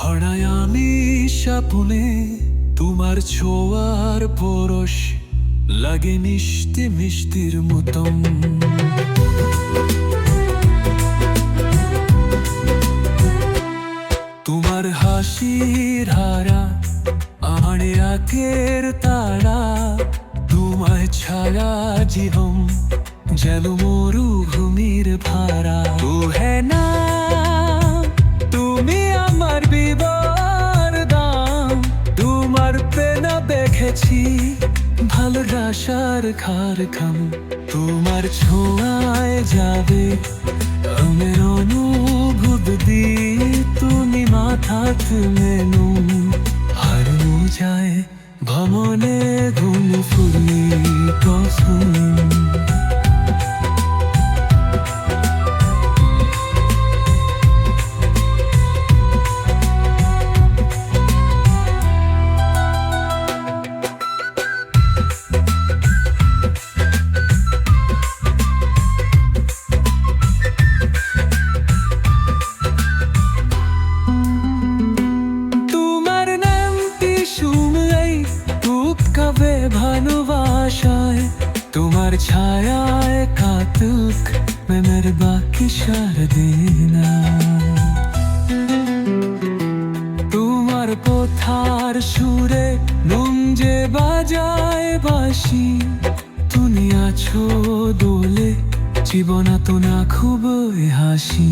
হারাই আমি স্বপ্নে তোমার ছোঁয়ার পরশ লাগে মিষ্টি মিষ্টির মতন। তোমার হাসির হারা আমার আখের তারা, তোমায় ছাড়া জীবন যেন মরুভূমির ভাড়া। ও হে না তুমি আমার বিবার দাম, তোমার পেনা দেখেছি ভালোবাসার খারখাম। তোমার ছোঁয়ায় যাবে আমার অনুভূতি, তুমি মাথাত মেনু হারু যায় ভ্রমণে ঘুম ফুলি কসম। ভালোবাসায় তোমার ছায়ায় কাতুক মেমের বাকি সারদিনা। তোমার কথার সুরে নুঞ্জে বাজায় বাঁশি, তুমি আছো দোলে জীবনা তো না খুব হাসি।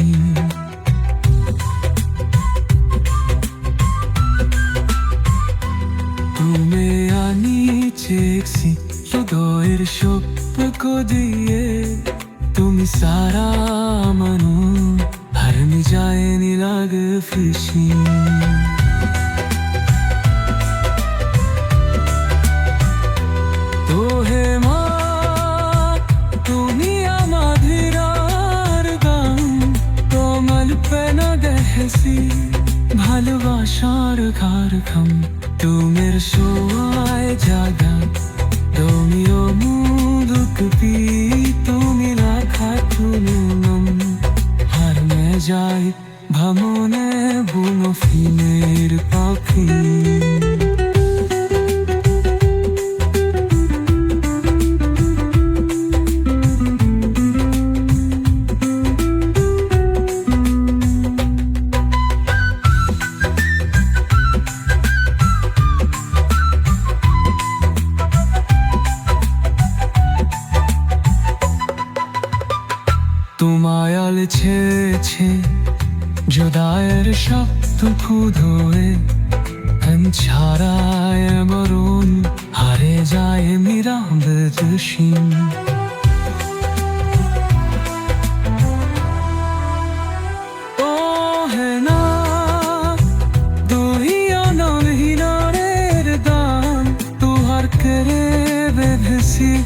তুমি আনি চেয়েছি হৃদয়ের সপ্ক দিয়ে, তুমি সারা মানু হারমি যায়নি লাগ ফিসি। তো হে মা তুমি আমাদের গান, তোমার পেনা দেখেছি ভালোবাসার খারখাম। তুমের সোয়ায় জাগা তুমিও মুদুকপি, তুমি রাখা তুলুনম হার মে যায় ভ্রমণে বুনো ফিনের পাখি। তোমায় আলছেছে জুদায়ের শব্দ খুদোয়ে, ছাড়ায় মরুন হারে যায় মিরাম বেদশিন।